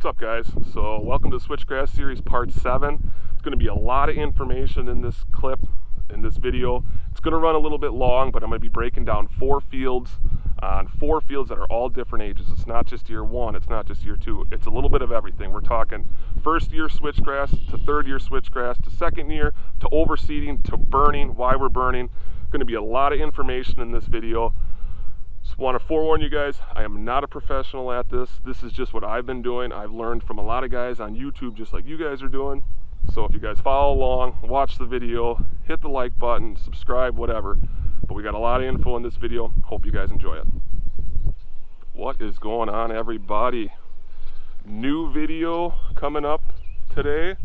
What's up, guys? So welcome to Switchgrass series part 7. It's going to be a lot of information in this clip, in this video. It's going to run a little bit long, but I'm going to be breaking down 4 fields on 4 fields that are all different ages. It's not just year 1, it's not just year 2. It's a little bit of everything. We're talking first year switchgrass to third year switchgrass to second year to overseeding to burning, why we're burning. Going to be a lot of information in this video. Just want to forewarn you guys, I am not a professional at this. This is just what I've been doing. I've learned from a lot of guys on YouTube just like you guys are doing. So if you guys follow along, watch the video, hit the like button, subscribe, whatever. But we got a lot of info in this video. Hope you guys enjoy it. What is going on, everybody? New video coming up today.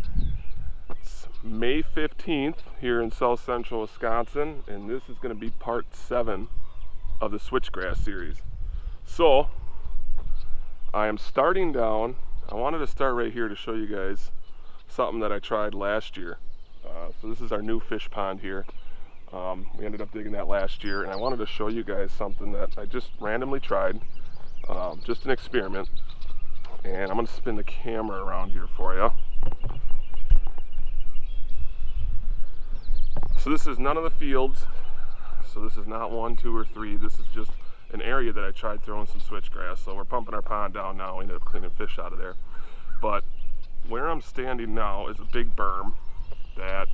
It's May 15th here in South Central Wisconsin, and this is going to be part 7 of the Switchgrass series. So I am starting down. I wanted to start right here to show you guys something that I tried last year. So this is our new fish pond here. We ended up digging that last year, and I wanted to show you guys something that I just randomly tried, just an experiment. And I'm going to spin the camera around here for you. So this is none of the fields. So this is not 1, 2, or 3. This is just an area that I tried throwing some switchgrass. So we're pumping our pond down now. We ended up cleaning fish out of there. But where I'm standing now is a big berm that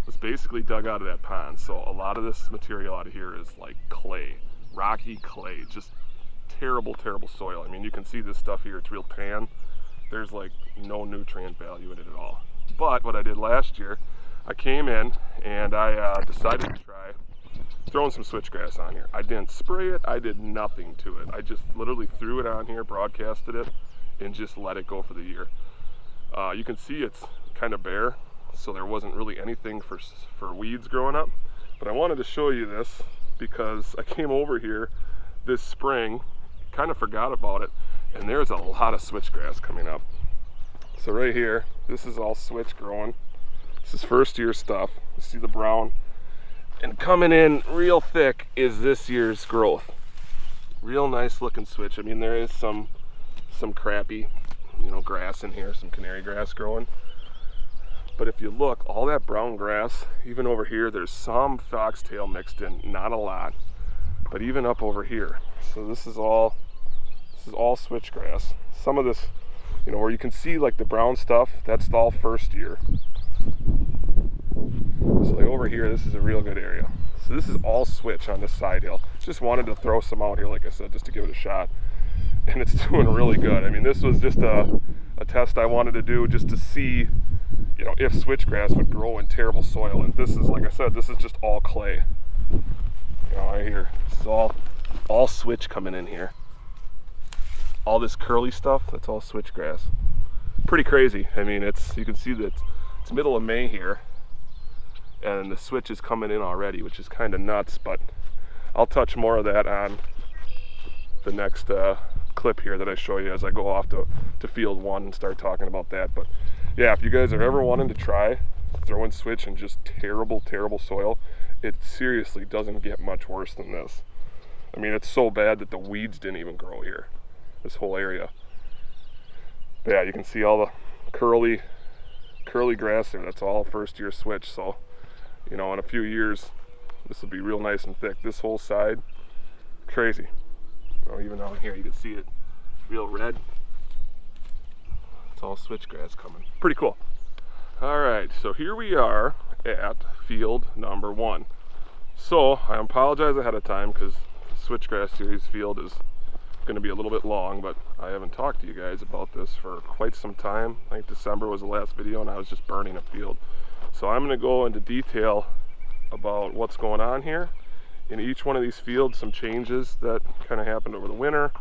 was basically dug out of that pond. So a lot of this material out of here is like clay, rocky clay, just terrible, terrible soil. I mean, you can see this stuff here, it's real tan. There's like no nutrient value in it at all. But what I did last year, I came in and I decided to try throwing some switchgrass on here. I didn't spray it, I did nothing to it. I just literally threw it on here, broadcasted it, and just let it go for the year. You can see it's kind of bare, so there wasn't really anything for weeds growing up. But I wanted to show you this because I came over here this spring, kind of forgot about it, and there's a lot of switchgrass coming up. So right here, this is all switch growing. This is first year stuff. You see the brown? And coming in real thick is this year's growth. Real nice looking switch. I mean, there is some crappy, grass in here, some canary grass growing. But if you look, all that brown grass, even over here, there's some foxtail mixed in, not a lot, but even up over here. So this is all switchgrass. Some of this, where you can see like the brown stuff, that's all first year. So like over here, this is a real good area. So this is all switch on this side hill. Just wanted to throw some out here, like I said, just to give it a shot. And it's doing really good. I mean, this was just a test I wanted to do just to see, if switchgrass would grow in terrible soil. And this is, like I said, this is just all clay. Right here, this is all switch coming in here. All this curly stuff, that's all switchgrass. Pretty crazy. I mean, you can see that it's middle of May here, and the switch is coming in already, which is kind of nuts, but I'll touch more of that on the next clip here that I show you as I go off to field 1 and start talking about that. But yeah, if you guys are ever wanting to try throwing switch in just terrible, terrible soil, it seriously doesn't get much worse than this. I mean, it's so bad that the weeds didn't even grow here, this whole area. But yeah, you can see all the curly grass there. That's all first year switch. So in a few years this will be real nice and thick. This whole side, crazy. Even down here you can see it real red. It's all switchgrass coming. Pretty cool. All right, so here we are at field number 1. So I apologize ahead of time because the Switchgrass series field is going to be a little bit long, but I haven't talked to you guys about this for quite some time. I think December was the last video and I was just burning a field. So I'm going to go into detail about what's going on here in each one of these fields, some changes that kind of happened over the winter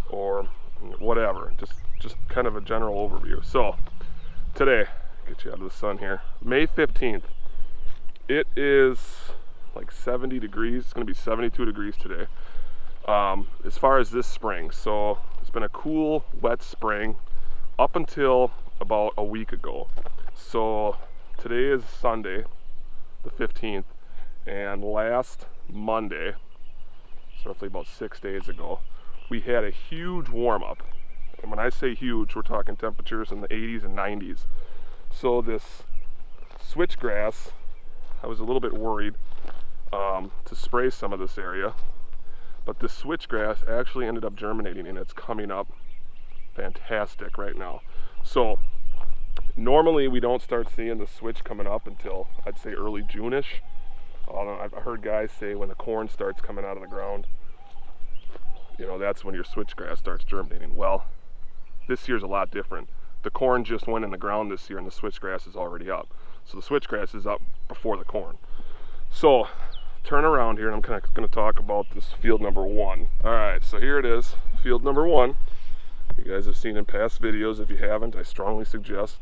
or whatever, just kind of a general overview. So today, get you out of the sun here, May 15th, it is like 70 degrees. It's going to be 72 degrees today. As far as this spring, so it's been a cool, wet spring up until about a week ago. So today is Sunday, the 15th, and last Monday, so roughly about 6 days ago, we had a huge warm up. And when I say huge, we're talking temperatures in the 80s and 90s. So this switchgrass, I was a little bit worried to spray some of this area, but the switchgrass actually ended up germinating and it's coming up fantastic right now. So normally we don't start seeing the switch coming up until I'd say early June-ish. I've heard guys say when the corn starts coming out of the ground, you know, that's when your switchgrass starts germinating. Well, this year's a lot different. The corn just went in the ground this year and the switchgrass is already up. So the switchgrass is up before the corn. So turn around here and I'm kind of going to talk about this field number 1. All right, so here it is, field number 1. You guys have seen in past videos. If you haven't, I strongly suggest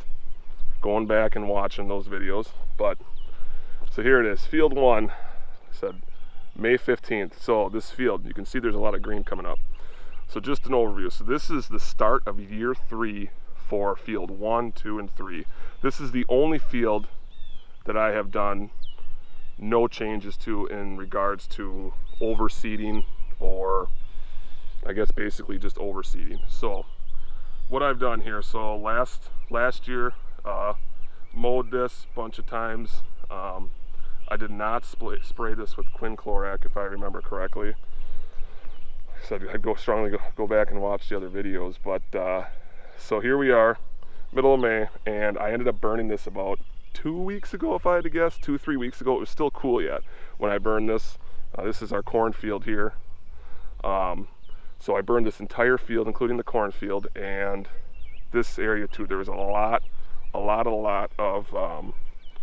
going back and watching those videos. But so here it is, field 1. I said May 15th. So this field, you can see there's a lot of green coming up. So just an overview. So this is the start of year 3 for field 1, 2, and 3. This is the only field that I have done no changes to in regards to overseeding, or I guess basically just overseeding. So what I've done here, so last year mowed this a bunch of times. I did not spray this with quinclorac, if I remember correctly. So I'd strongly go back and watch the other videos. But so here we are, middle of May, and I ended up burning this about 2 weeks ago, if I had to guess, 2-3 weeks ago. It was still cool yet when I burned this. This is our cornfield here. So I burned this entire field, including the cornfield, and this area too. There was a lot of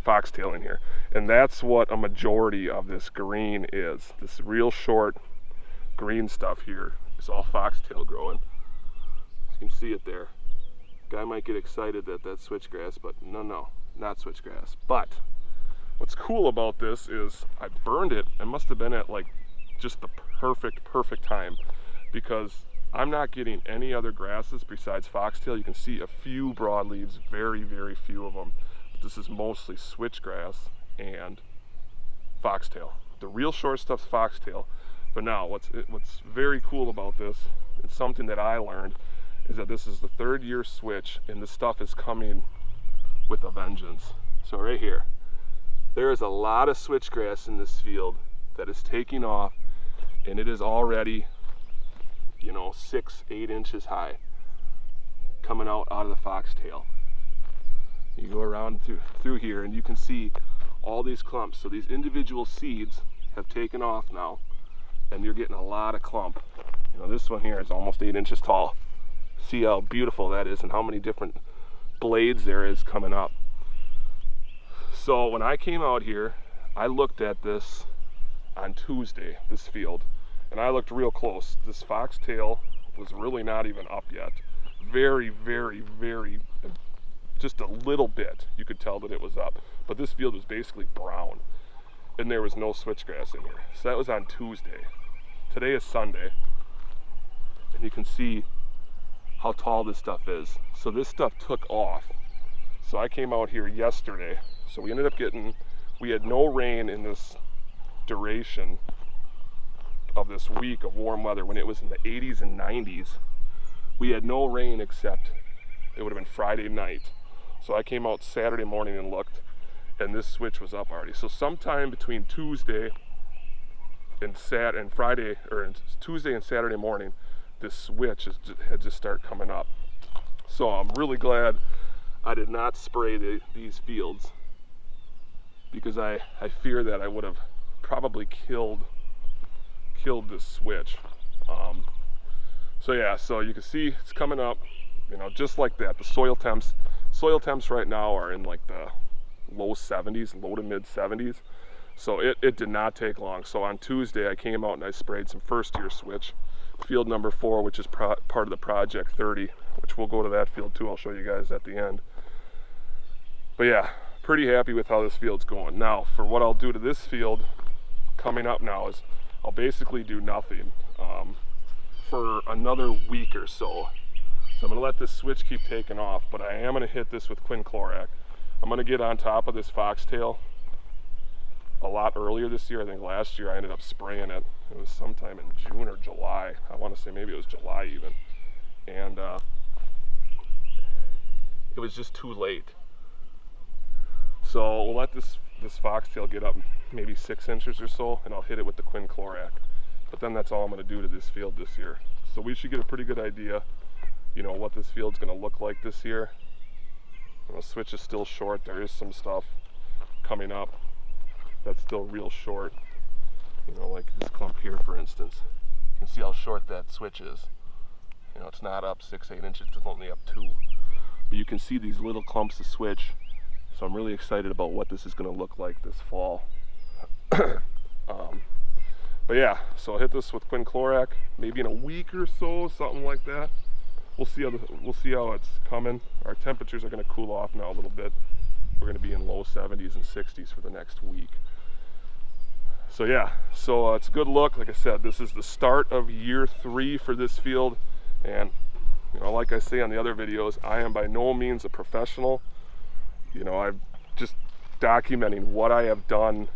foxtail in here, and that's what a majority of this green is. This real short green stuff here is all foxtail growing. You can see it there. Guy might get excited that that's switchgrass, but no, not switchgrass. But what's cool about this is I burned it. It must have been at like just the perfect time, because I'm not getting any other grasses besides foxtail. You can see a few broadleaves, very few of them. But this is mostly switchgrass and foxtail. The real short stuff's foxtail. But now what's very cool about this, it's something that I learned, is that this is the 3rd year switch and this stuff is coming with a vengeance. So right here, there is a lot of switchgrass in this field that is taking off, and it is already, you know, 6-8 inches high coming out of the foxtail. You go around through here and you can see all these clumps. So these individual seeds have taken off now, and you're getting a lot of clump. You know, this one here is almost 8 inches tall. See how beautiful that is and how many different blades there is coming up. So when I came out here, I looked at this on Tuesday, this field, and I looked real close. This foxtail was really not even up yet. Very, just a little bit, you could tell that it was up. But this field was basically brown, and there was no switchgrass in here. So that was on Tuesday. Today is Sunday, and you can see how tall this stuff is. So this stuff took off. So I came out here yesterday. So we ended up we had no rain in this duration of this week of warm weather. When it was in the 80s and 90s, we had no rain except it would have been Friday night. So I came out Saturday morning and looked, and this switch was up already. So sometime between Tuesday and Friday, or Tuesday and Saturday morning, this switch had just started coming up. So I'm really glad I did not spray these fields, because I fear that I would have probably killed this switch. So yeah, so you can see it's coming up, you know, just like that. The soil temps right now are in like the low 70s, low to mid 70s. So it did not take long. So on Tuesday I came out and I sprayed some 1st year switch, field number 4, which is part of the Project 30, which we'll go to that field too. I'll show you guys at the end. But yeah, pretty happy with how this field's going. Now for what I'll do to this field coming up now is I'll basically do nothing for another week or so. So I'm going to let this switch keep taking off, but I am going to hit this with quinclorac. I'm going to get on top of this foxtail a lot earlier this year. I think last year I ended up spraying it. It was sometime in June or July. I want to say maybe it was July even. And it was just too late. So we'll let this foxtail get up maybe 6 inches or so, and I'll hit it with the quinclorac. But then that's all I'm going to do to this field this year. So we should get a pretty good idea, you know, what this field's going to look like this year. You know, switch is still short. There is some stuff coming up that's still real short. You know, like this clump here, for instance. You can see how short that switch is. You know, it's not up 6-8 inches, it's only up 2. But you can see these little clumps of switch. So I'm really excited about what this is going to look like this fall. But yeah, so I'll hit this with quinclorac maybe in a week or so, something like that. We'll see how it's coming. Our temperatures are going to cool off now a little bit. We're going to be in low 70s and 60s for the next week. So yeah, so it's a good look. Like I said, this is the start of year 3 for this field, and you know, like I say on the other videos, I am by no means a professional. You know, I'm just documenting what I have done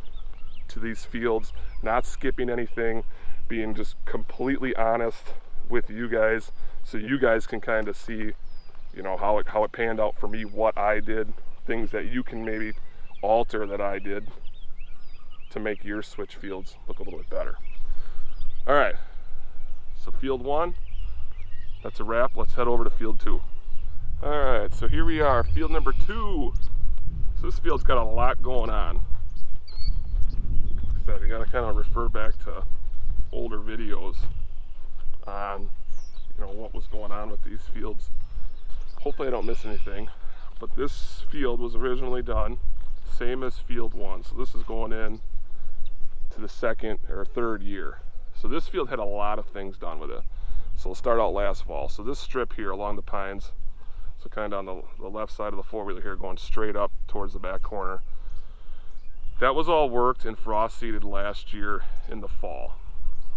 to these fields, not skipping anything, being just completely honest with you guys, so you guys can kind of see, you know, how it panned out for me, what I did, things that you can maybe alter that I did to make your switch fields look a little bit better. All right, so field 1, that's a wrap. Let's head over to field 2. All right, so here we are, field number 2. So this field's got a lot going on. Like I said, you gotta kind of refer back to older videos on, you know, what was going on with these fields. Hopefully I don't miss anything, but this field was originally done same as field 1. So this is going in to the 2nd or 3rd year. So this field had a lot of things done with it. So we'll start out last fall. So this strip here along the pines, so kind of on the left side of the 4-wheeler here, going straight up towards the back corner, that was all worked and frost seeded last year in the fall.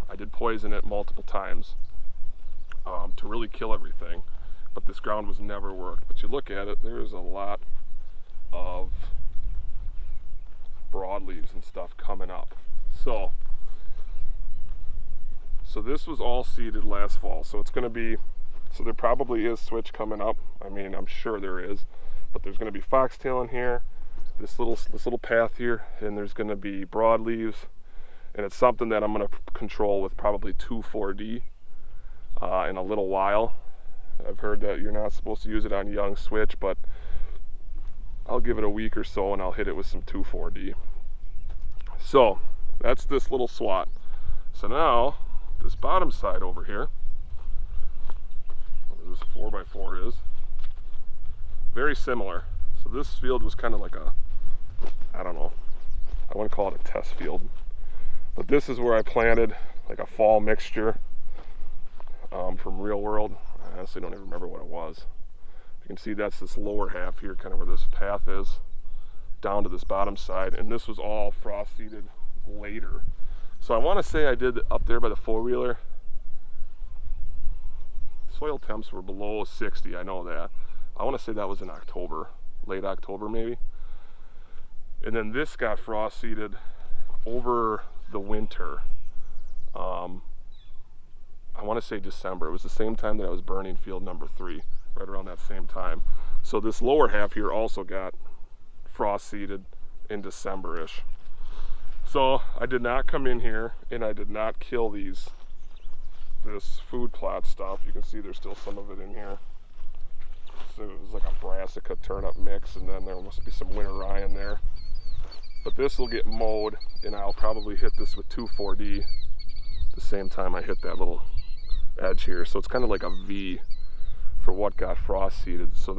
I did poison it multiple times to really kill everything, but this ground was never worked. But you look at it, there's a lot of broadleaves and stuff coming up. So this was all seeded last fall. So it's going to be, so there probably is switch coming up. I mean, I'm sure there is, but there's going to be foxtail in here, this little path here, and there's going to be broadleaves, and it's something that I'm going to control with probably 2,4-D in a little while. I've heard that you're not supposed to use it on young switch, but I'll give it a week or so and I'll hit it with some 2,4-D. So that's this little swat. So now this bottom side over here, where this 4x4 is, very similar. So this field was kind of like a, I don't know, I want to call it a test field, but this is where I planted like a fall mixture from Real World. I honestly don't even remember what it was. You can see that's this lower half here, kind of where this path is, down to this bottom side, and this was all frost seeded later. So I want to say I did up there by the 4-wheeler. Soil temps were below 60, I know that. I want to say that was in October, late October maybe. And then this got frost seeded over the winter. I want to say December. It was the same time that I was burning field number 3, right around that same time. So this lower half here also got frost seeded in December-ish. So I did not come in here and I did not kill this food plot stuff. You can see there's still some of it in here. So it was like a brassica turnip mix, and then there must be some winter rye in there. But this will get mowed, and I'll probably hit this with 2,4-D the same time I hit that little edge here. So it's kind of like a V for what got frost seeded. So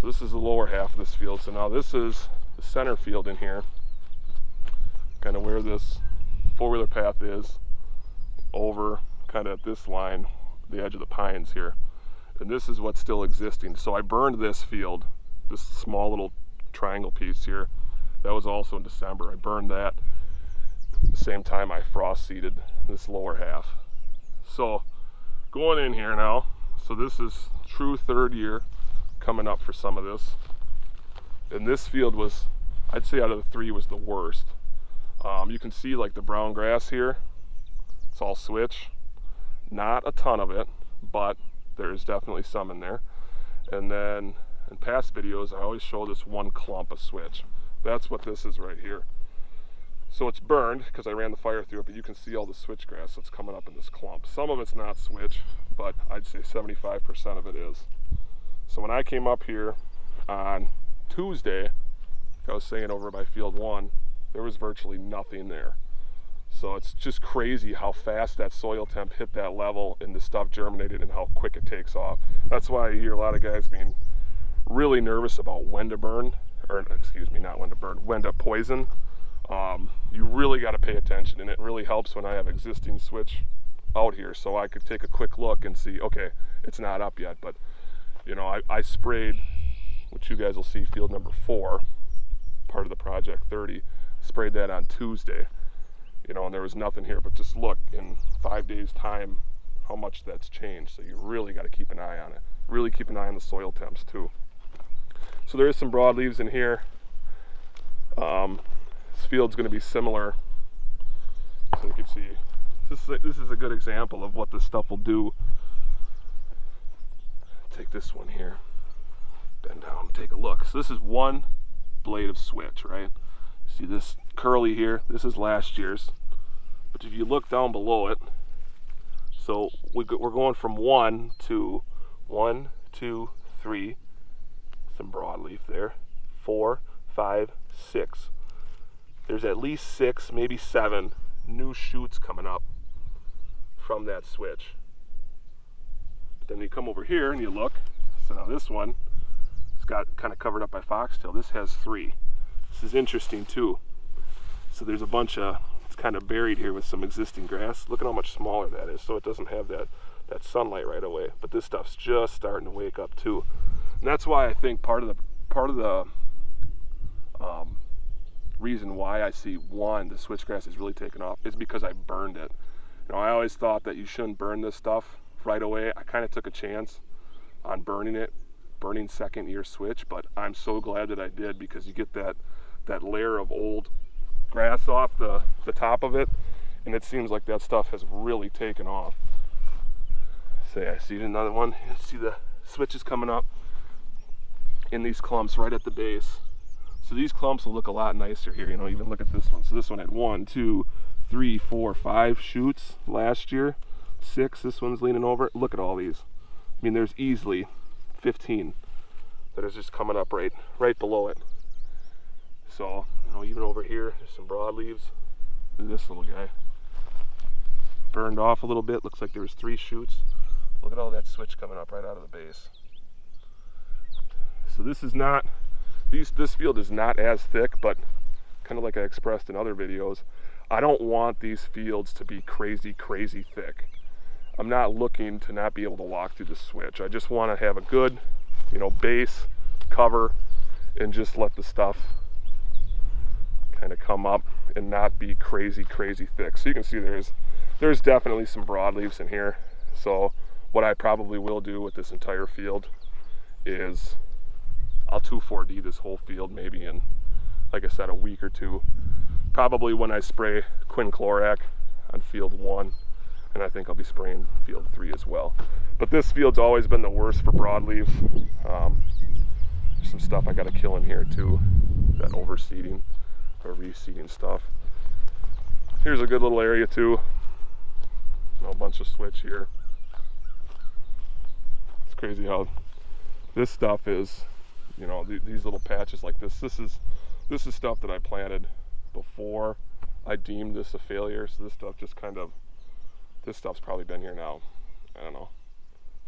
this is the lower half of this field. So now this is the center field in here, kind of where this 4-wheeler path is, over kind of at this line, the edge of the pines here. And this is what's still existing. So I burned this field, this small little triangle piece here. That was also in December. I burned that the same time I frost seeded this lower half. So going in here now, so this is true 3rd year coming up for some of this. And this field was, I'd say out of the 3 was the worst. You can see like the brown grass here, it's all switch. Not a ton of it, but there's definitely some in there. And then in past videos, I always show this one clump of switch. That's what this is right here. So it's burned because I ran the fire through it, but you can see all the switchgrass that's coming up in this clump. Some of it's not switch, but I'd say 75% of it is. So when I came up here on Tuesday, like I was saying over by field 1, there was virtually nothing there. So it's just crazy how fast that soil temp hit that level and the stuff germinated and how quick it takes off. That's why you hear a lot of guys being really nervous about when to burn, or excuse me, not when to burn, when to poison. You really got to pay attention, and it really helps when I have existing switch out here, so I could take a quick look and see, okay, it's not up yet, but you know, I sprayed, which you guys will see, field number 4, part of the project 30, sprayed that on Tuesday, you know, and there was nothing here, but just look in 5 days time how much that's changed. So you really got to keep an eye on it. Really keep an eye on the soil temps too. So there is some broadleaves in here. This field's going to be similar, so you can see this is a good example of what this stuff will do. Take this one here, bend down, take a look. So this is one blade of switch, right? See this curly here, this is last year's, but if you look down below it, so we're going from 1 to 1, 2, 3, some broadleaf there, 4, 5, 6. There's at least 6, maybe 7 new shoots coming up from that switch. But then you come over here and you look, so now this one, it's got kind of covered up by foxtail. This has 3. This is interesting too. So there's a bunch of, it's kind of buried here with some existing grass. Look at how much smaller that is, so it doesn't have that sunlight right away. But this stuff's just starting to wake up too. And that's why I think part of the reason why I see the switchgrass is really taken off is because I burned it. You know, I always thought that you shouldn't burn this stuff right away. I kind of took a chance on burning second year switch, but I'm so glad that I did, because you get that layer of old grass off the top of it, and it seems like that stuff has really taken off. So yeah, I see another one. You see the switches coming up in these clumps right at the base. So these clumps will look a lot nicer here, you know, even look at this one. So this one had 1, 2, 3, 4, 5 shoots last year, 6, this one's leaning over. Look at all these. I mean, there's easily 15 that is just coming up right below it. So, you know, even over here, there's some broadleaves. Look at this little guy. Burned off a little bit, looks like there was 3 shoots. Look at all that switch coming up right out of the base. So this is not, this field is not as thick, but kind of like I expressed in other videos, I don't want these fields to be crazy thick. I'm not looking to not be able to walk through the switch. I just want to have a good, you know, base cover and just let the stuff kind of come up and not be crazy thick. So you can see there's definitely some broadleaves in here. So what I probably will do with this entire field is I'll 2,4-D this whole field maybe in, like I said, a week or 2. Probably when I spray quinclorac on field 1, and I think I'll be spraying field 3 as well. But this field's always been the worst for broadleaves. There's some stuff I got to kill in here too, that overseeding or reseeding stuff. Here's a good little area too. A bunch of switch here. It's crazy how this stuff is, you know, these little patches like this. This is stuff that I planted before I deemed this a failure. So this stuff just kind of, this stuff's probably been here now, I don't know,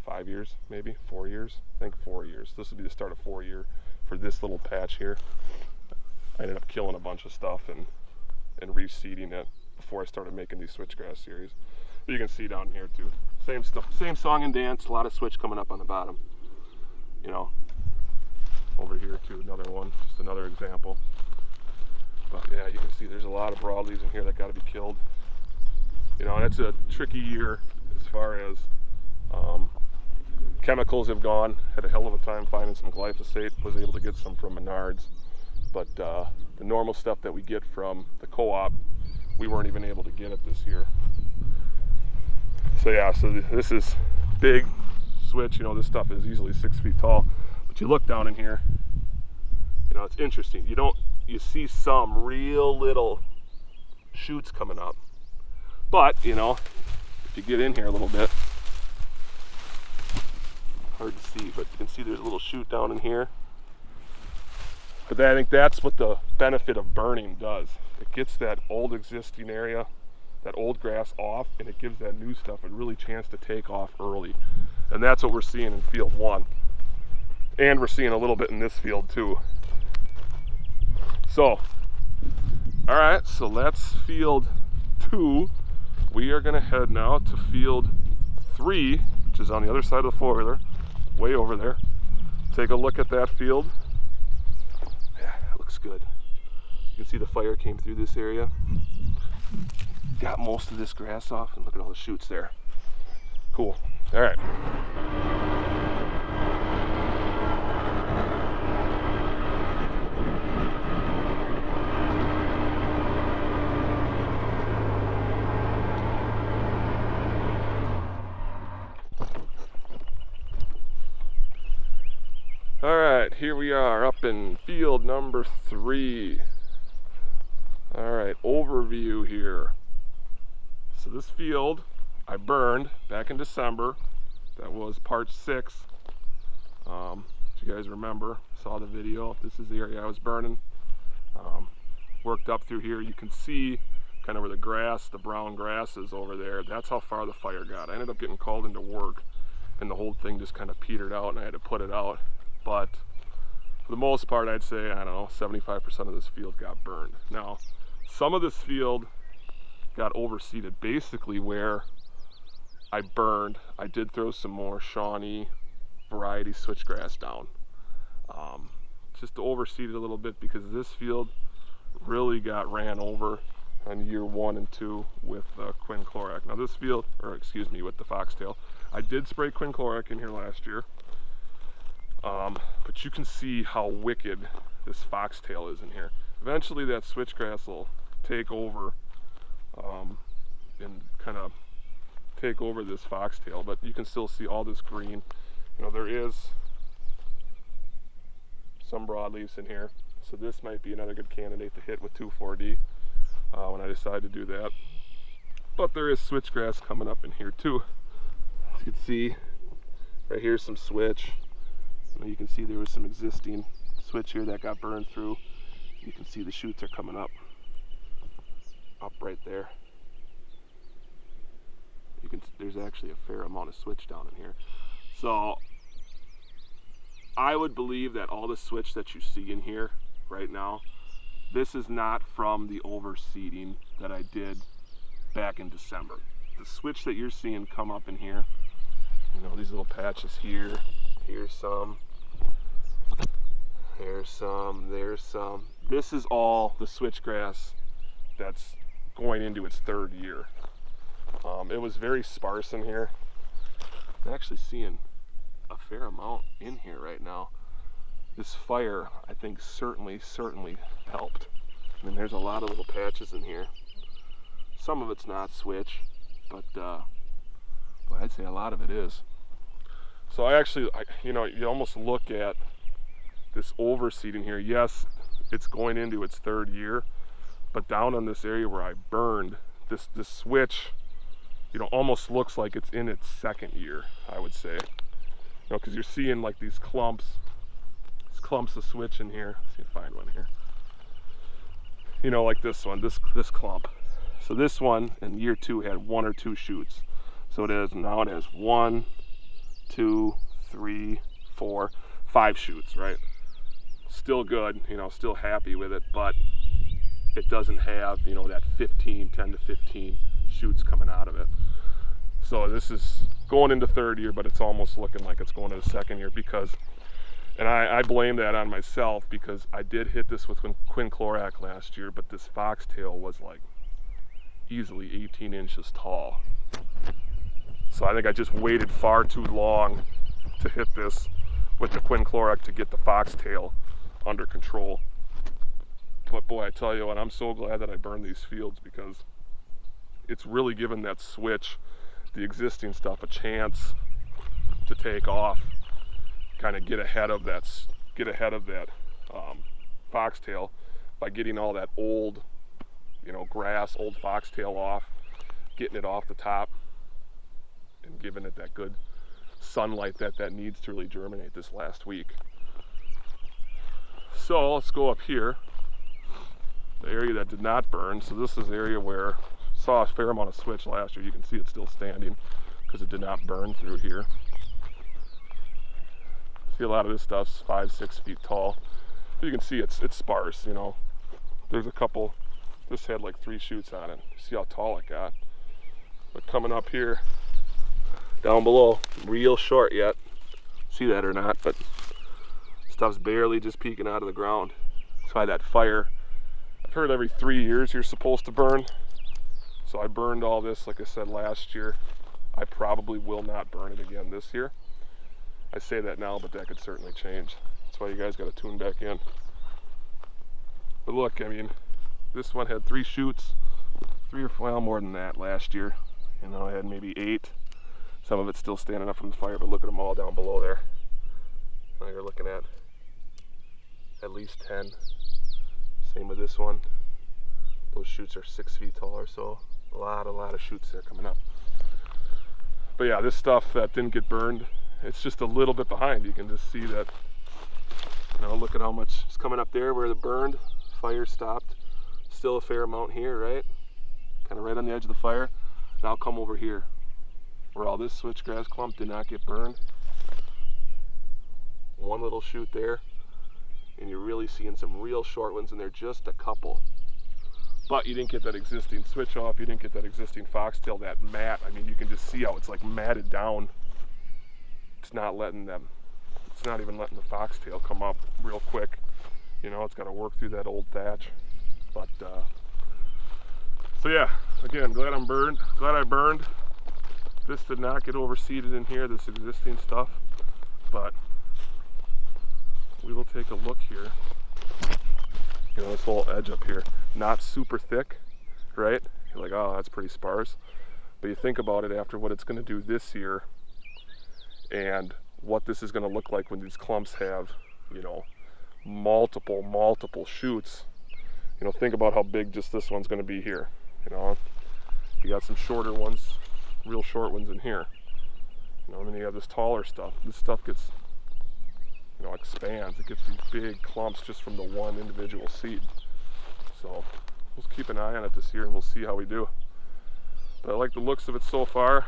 5 years, maybe 4 years. I think 4 years. This would be the start of 4 year for this little patch here. I ended up killing a bunch of stuff and reseeding it before I started making these switchgrass series. But you can see down here too, same stuff, same song and dance. A lot of switch coming up on the bottom. You know, over here too, another one, just another example. But yeah, you can see there's a lot of broadleaves in here that got to be killed. You know, and it's a tricky year as far as chemicals have gone. Had a hell of a time finding some glyphosate. Was able to get some from Menards, but the normal stuff that we get from the co-op, we weren't even able to get it this year. So yeah, so this is big switch, you know, this stuff is easily 6 feet tall. But you look down in here, you know, it's interesting. You see some real little shoots coming up. But, you know, if you get in here a little bit, hard to see, but you can see there's a little shoot down in here. But I think that's what the benefit of burning does. It gets that old existing area, that old grass off, and it gives that new stuff a really chance to take off early. And that's what we're seeing in field 1. And we're seeing a little bit in this field too. So, all right, so that's field 2. We are gonna head now to field 3, which is on the other side of the four-wheeler, way over there. Take a look at that field. Yeah, it looks good. You can see the fire came through this area. Got most of this grass off, and look at all the shoots there. Cool. All right. All right, here we are up in field number 3. All right, overview here. So this field I burned back in December. That was part 6. If you guys remember, saw the video, this is the area I was burning. Worked up through here. You can see kind of where the grass, the brown grass is over there. That's how far the fire got. I ended up getting called into work, and the whole thing just kind of petered out, and I had to put it out. But for the most part, I'd say, I don't know, 75% of this field got burned. Now, some of this field got overseeded. Basically where I burned, I did throw some more Shawnee variety switchgrass down. Just to overseed it a little bit, because this field really got ran over on year 1 and 2 with quinclorac. Now this field, or excuse me, with the foxtail, I did spray quinclorac in here last year. But you can see how wicked this foxtail is in here. Eventually that switchgrass will take over and kind of take over this foxtail, but you can still see all this green. You know, there is some broadleaves in here, so this might be another good candidate to hit with 2,4-D when I decide to do that. But there is switchgrass coming up in here too. As you can see, right here's some switch. You can see there was some existing switch here that got burned through. You can see the shoots are coming up right there. There's actually a fair amount of switch down in here. So I would believe that all the switch that you see in here right now, this is not from the overseeding that I did back in December. The switch that you're seeing come up in here, you know, these little patches here, here's some, there's some, there's some. This is all the switchgrass that's going into its 3rd year. It was very sparse in here. I'm actually seeing a fair amount in here right now. This fire, I think, certainly helped. I mean, there's a lot of little patches in here. Some of it's not switch, but I'd say a lot of it is. So you know, you almost look at this overseeding here. Yes, it's going into its 3rd year, but down on this area where I burned, this switch, you know, almost looks like it's in its 2nd year, I would say. You know, because you're seeing like these clumps of switch in here. Let's see if I find one here. You know, like this one, this clump. So this one in year 2 had 1 or 2 shoots. So now it has 1, 2, 3, 4, 5 shoots, right? Still good, you know, still happy with it, but it doesn't have, you know, that 10 to 15 shoots coming out of it. So this is going into 3rd year, but it's almost looking like it's going into 2nd year, because, and I blame that on myself, because I did hit this with quinclorac last year, but this foxtail was like easily 18 inches tall. So I think I just waited far too long to hit this with the quinclorac to get the foxtail under control. But boy, I tell you what, I'm so glad that I burned these fields, because it's really given that switch, the existing stuff, a chance to take off, kind of get ahead of that foxtail by getting all that old, grass, old foxtail off, getting it off the top, and giving it that good sunlight that needs to really germinate this last week. So let's go up here, the area that did not burn. So this is the area where I saw a fair amount of switch last year. You can see it's still standing because it did not burn through here. See, a lot of this stuff's 5-6 feet tall. You can see it's sparse, There's a couple, this had like 3 shoots on it. See how tall it got. But coming up here, down below, real short yet. See that or not, but stuff's barely just peeking out of the ground. That's why that fire, I've heard every 3 years you're supposed to burn. So I burned all this, like I said, last year. I probably will not burn it again this year. I say that now, but that could certainly change. That's why you guys got to tune back in. But look, I mean, this one had 3 shoots, well, more than that last year. I had maybe 8. Some of it's still standing up from the fire, but look at them all down below there. Now you're looking at least 10. Same with this one. Those shoots are 6 feet tall or so. A lot of shoots there coming up. But yeah, this stuff that didn't get burned, it's just a little bit behind. You can just see that, look at how much is coming up there where the burned, fire stopped. Still a fair amount here, right? Kind of right on the edge of the fire. Now come over here, where all this switchgrass clump did not get burned. One little shoot there, and you're really seeing some real short ones in there, just a couple. But you didn't get that existing switch off, you didn't get that existing foxtail, that mat. I mean, you can just see how it's like matted down. It's not even letting the foxtail come up real quick. It's got to work through that old thatch. But, so yeah, again, glad I burned. This did not get overseeded in here, this existing stuff. But we will take a look here. This whole edge up here, not super thick, right? You're like, oh, that's pretty sparse. But you think about it after what it's going to do this year and what this is going to look like when these clumps have, multiple shoots. Think about how big just this one's going to be here. You got some shorter ones, real short ones in here. And then you have this taller stuff. This stuff gets, expands. It gets these big clumps just from the one individual seed. So we'll keep an eye on it this year and we'll see how we do. But I like the looks of it so far.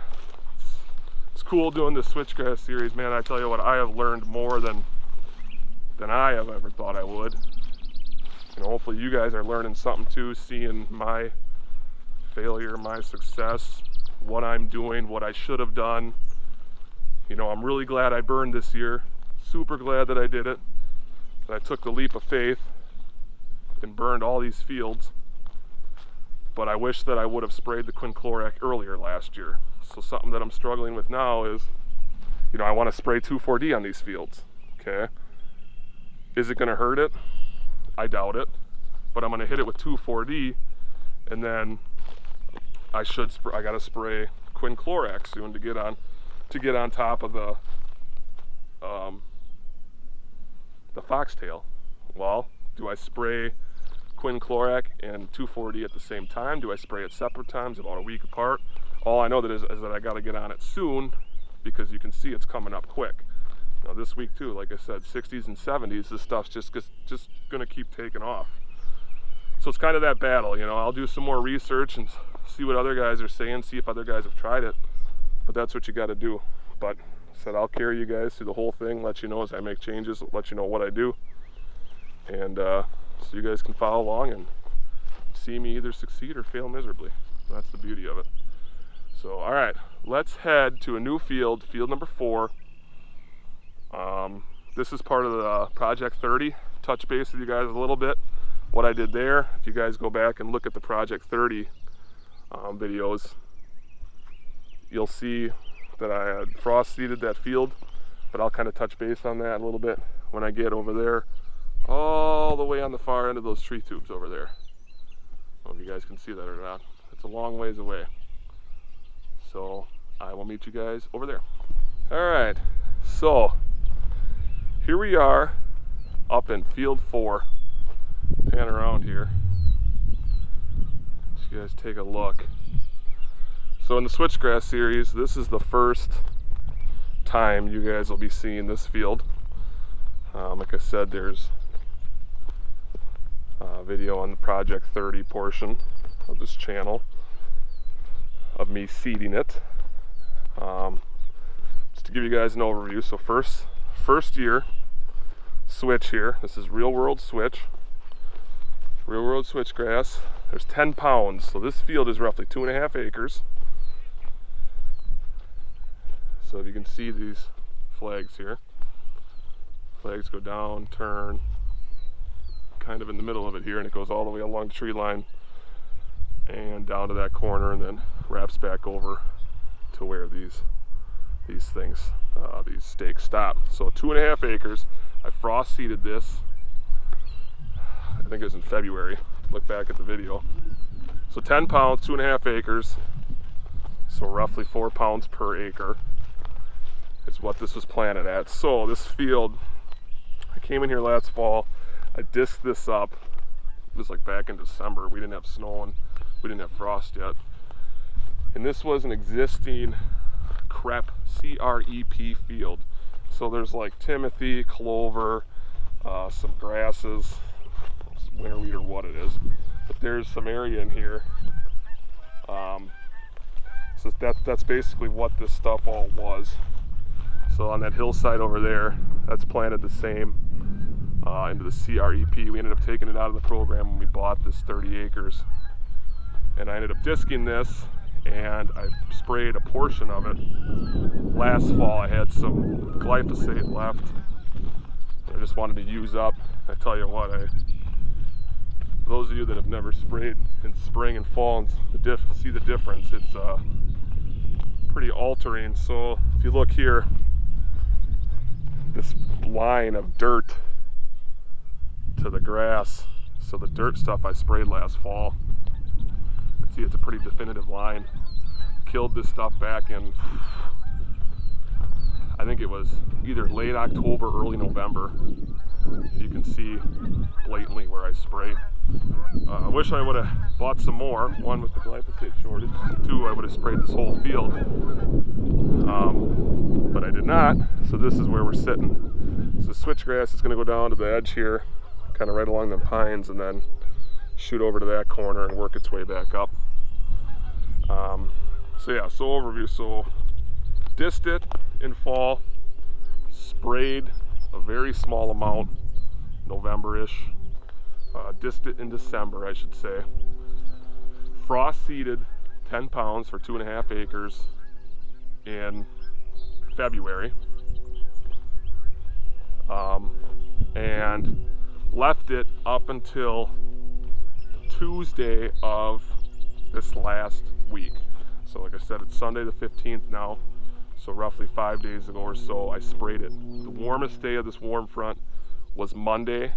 It's cool doing this switchgrass series, man. I tell you what, I have learned more than I have ever thought I would. Hopefully you guys are learning something too, seeing my failure, my success, what I'm doing, what I should have done. I'm really glad I burned this year. Super glad that I did it. That I took the leap of faith and burned all these fields. But I wish that I would have sprayed the quinclorac earlier last year. So something that I'm struggling with now is, I want to spray 2,4-D on these fields. Okay. Is it going to hurt it? I doubt it. But I'm going to hit it with 2,4-D, and then I got to spray quinclorac soon to get on top of the foxtail. Well, do I spray quinclorac and 2,4-D at the same time? Do I spray at separate times, about a week apart? All I know is that I got to get on it soon, because you can see it's coming up quick. This week too, like I said, 60s and 70s, this stuff's just gonna keep taking off. So it's kind of that battle, I'll do some more research and see what other guys are saying, see if other guys have tried it. But that's what you got to do. But I said I'll carry you guys through the whole thing, let you know as I make changes, let you know what I do, and so you guys can follow along and see me either succeed or fail miserably. That's the beauty of it. So all right, let's head to a new field number 4. This is part of the Project 30. Touch base with you guys a little bit, what I did there. If you guys go back and look at the Project 30 videos, you'll see that I had frost seeded that field, but I'll kind of touch base on that a little bit when I get over there, all the way on the far end of those tree tubes over there. I don't know if you guys can see that or not. It's a long ways away. So I will meet you guys over there. All right, so here we are up in field 4. Pan around here. Let you guys take a look. So in the Switchgrass series, this is the first time you guys will be seeing this field. Like I said, there's a video on the Project 30 portion of this channel of me seeding it. Just to give you guys an overview, so first year switch here. This is real world switchgrass. There's 10 pounds, so this field is roughly 2.5 acres. So if you can see these flags here, flags go down, turn, kind of in the middle of it here, and it goes all the way along the tree line and down to that corner, and then wraps back over to where these stakes stop. So 2.5 acres. I frost seeded this, I think it was in February. Look back at the video. So 10 pounds, 2.5 acres. So roughly 4 pounds per acre is what this was planted at. So this field, I came in here last fall, I disked this up. It was like back in December. We didn't have snow and we didn't have frost yet. And this was an existing CREP, C-R-E-P field. So there's like timothy, clover, some grasses, winterweed or what it is. But there's some area in here. So that's basically what this stuff all was. So on that hillside over there, that's planted the same into the CREP. We ended up taking it out of the program when we bought this 30 acres. And I ended up disking this, and I sprayed a portion of it last fall. I had some glyphosate left. I just wanted to use up. I tell you what, for those of you that have never sprayed in spring and fall and see the difference, it's pretty altering. So if you look here, this line of dirt to the grass, so the dirt stuff I sprayed last fall, see it's a pretty definitive line. Killed this stuff back in, I think it was either late October, early November. You can see blatantly where I sprayed. I wish I would have bought some more. One, with the glyphosate shortage. Two, I would have sprayed this whole field. But I did not, so this is where we're sitting. So switchgrass is going to go down to the edge here, kind of right along the pines, and then shoot over to that corner and work its way back up. So yeah, so overview. So disked it in fall, sprayed a very small amount, November-ish, disked it in December, I should say. Frost seeded 10 pounds for 2.5 acres in February, and left it up until Tuesday of this last week. So like I said, it's Sunday the 15th now, so roughly 5 days ago or so I sprayed it. The warmest day of this warm front was Monday.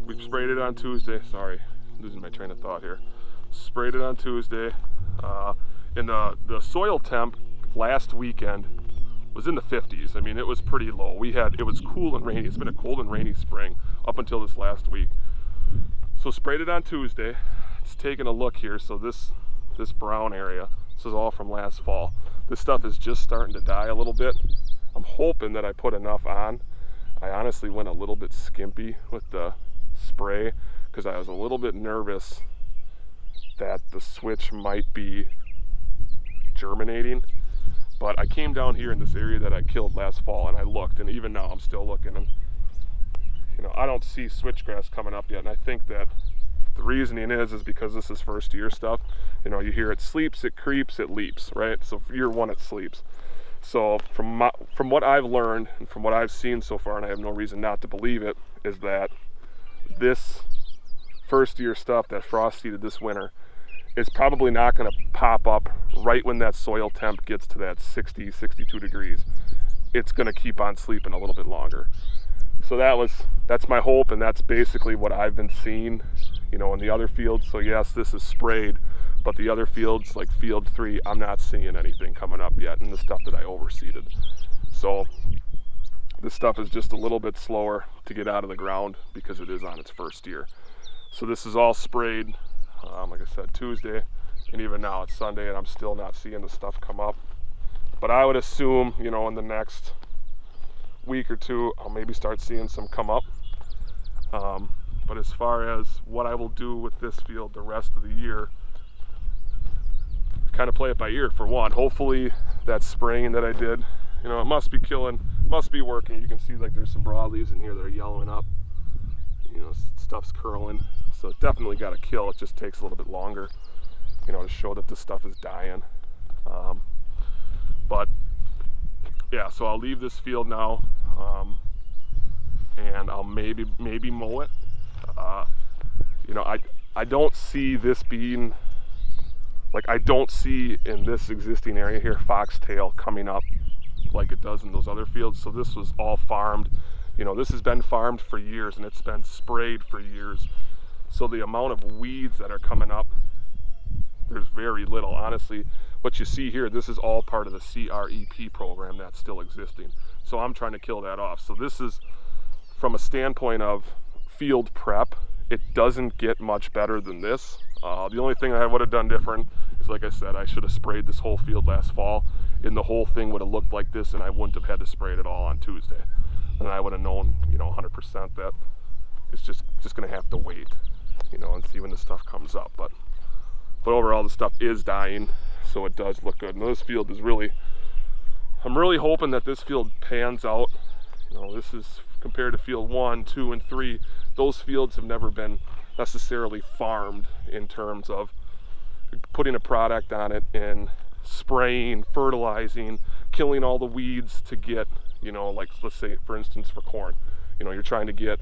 We sprayed it on Tuesday. Sorry, losing my train of thought here. Sprayed it on Tuesday, and the soil temp last weekend was in the 50s. I mean, it was pretty low. It was cool and rainy. It's been a cold and rainy spring up until this last week. So sprayed it on Tuesday. It's taking a look here. So this brown area, this is all from last fall. This stuff is just starting to die a little bit. I'm hoping that I put enough on. I honestly went a little bit skimpy with the spray because I was a little bit nervous that the switch might be germinating. But I came down here in this area that I killed last fall, and I looked, and even now I'm still looking, and I don't see switchgrass coming up yet. And I think that the reasoning is because this is first year stuff. You hear it sleeps, it creeps, it leaps, right? So for year one, it sleeps. So from what I've learned and from what I've seen so far, and I have no reason not to believe it, is that this first year stuff that frost seeded this winter is probably not going to pop up right when that soil temp gets to that 60, 62 degrees. It's going to keep on sleeping a little bit longer. So that's my hope, and that's basically what I've been seeing you know, in the other fields. So yes, this is sprayed, but the other fields, like field 3, I'm not seeing anything coming up yet in the stuff that I overseeded. So this stuff is just a little bit slower to get out of the ground because it is on its first year. So this is all sprayed, like I said, Tuesday, and even now it's Sunday and I'm still not seeing the stuff come up. But I would assume, you know, in the next week or two, I'll maybe start seeing some come up. But as far as what I will do with this field the rest of the year, kind of play it by ear for one. Hopefully that spraying that I did, you know, it must be killing, must be working. You can see like there's some broadleaves in here that are yellowing up. You know, stuff's curling. So it definitely got to kill. It just takes a little bit longer, you know, to show that this stuff is dying. But yeah, so I'll leave this field now, and I'll maybe mow it. You know, I don't see this being, like, I don't see in this existing area here foxtail coming up like it does in those other fields. So this was all farmed. You know, this has been farmed for years and it's been sprayed for years. So the amount of weeds that are coming up, there's very little. Honestly, what you see here, this is all part of the CREP program that's still existing. So I'm trying to kill that off. So this is, from a standpoint of field prep, it doesn't get much better than this. The only thing I would have done different is, like I said, I should have sprayed this whole field last fall, and the whole thing would have looked like this, and I wouldn't have had to spray it at all on Tuesday. And I would have known, you know, 100% that it's just going to have to wait, you know, and see when the stuff comes up. But overall, the stuff is dying, so it does look good. And this field is really, I'm really hoping that this field pans out. You know, this is compared to field 1, 2, and 3. Those fields have never been necessarily farmed in terms of putting a product on it and spraying, fertilizing, killing all the weeds to get, you know, like let's say for instance for corn, you know, you're trying to get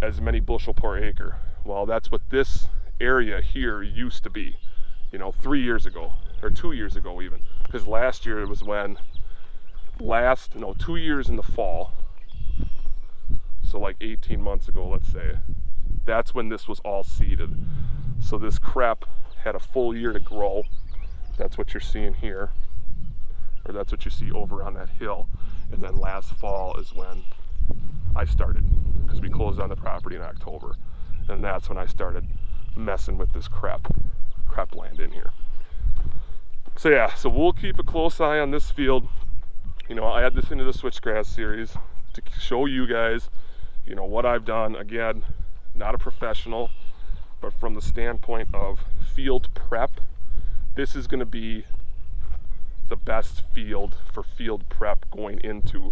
as many bushel per acre. Well, that's what this area here used to be, you know, 3 years ago or 2 years ago even, because last year it was when 2 years in the fall, so like 18 months ago, let's say, that's when this was all seeded. So this crep had a full year to grow. That's what you're seeing here, or that's what you see over on that hill. And then last fall is when I started, because we closed on the property in October, and that's when I started messing with this crep land in here. So yeah, so we'll keep a close eye on this field. You know, I add this into the Switchgrass series to show you guys, you know, what I've done. Again, not a professional, but from the standpoint of field prep, this is going to be the best field for field prep going into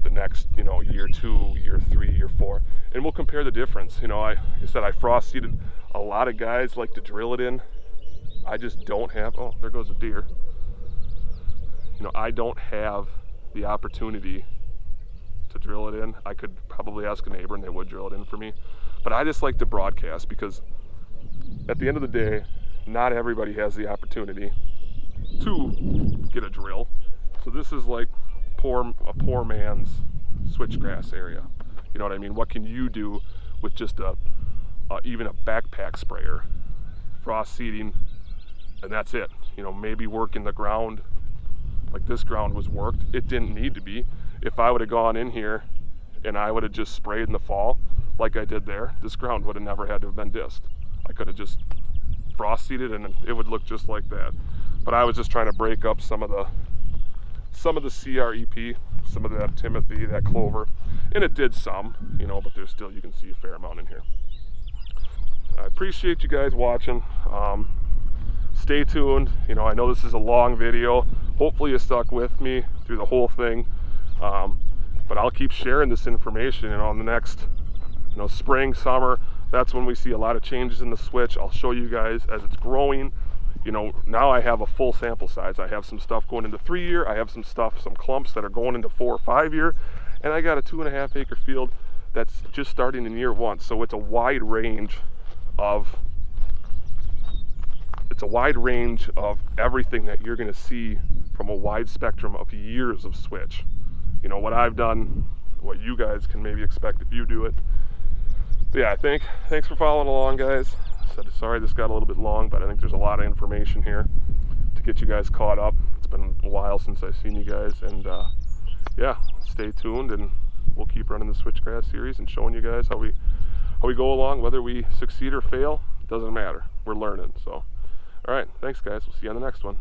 the next, you know, year 2, year 3, year 4, and we'll compare the difference. You know, like I said, I frost seeded. A lot of guys like to drill it in. I just don't have, oh, there goes a deer. You know, I don't have the opportunity to drill it in. I could probably ask a neighbor and they would drill it in for me, but I just like to broadcast, because at the end of the day, not everybody has the opportunity to get a drill. So this is like a poor man's switchgrass area. You know what I mean? What can you do with just even a backpack sprayer, frost seeding, and that's it? You know, maybe work in the ground like this ground was worked. It didn't need to be. If I would have gone in here and I would have just sprayed in the fall like I did there, this ground would have never had to have been disked. I could have just frost seeded and it would look just like that. But I was just trying to break up some of the CREP, some of that Timothy, that clover, and it did some, you know, but there's still, you can see a fair amount in here. I appreciate you guys watching. Stay tuned. You know, I know this is a long video. Hopefully you stuck with me through the whole thing. But I'll keep sharing this information, you know, in the next, you know, spring, summer. That's when we see a lot of changes in the switch. I'll show you guys as it's growing. You know, now I have a full sample size. I have some stuff going into 3 year. I have some clumps that are going into 4 or 5 year. And I got a 2.5 acre field that's just starting in year 1. So it's a wide range of everything that you're going to see from a wide spectrum of years of switch. You know, what I've done, what you guys can maybe expect if you do it. Yeah, thanks for following along, guys. Sorry this got a little bit long, but I think there's a lot of information here to get you guys caught up. It's been a while since I've seen you guys, and yeah, stay tuned, and we'll keep running the Switchgrass series and showing you guys how we go along. Whether we succeed or fail, it doesn't matter. We're learning. So, all right, thanks, guys. We'll see you on the next one.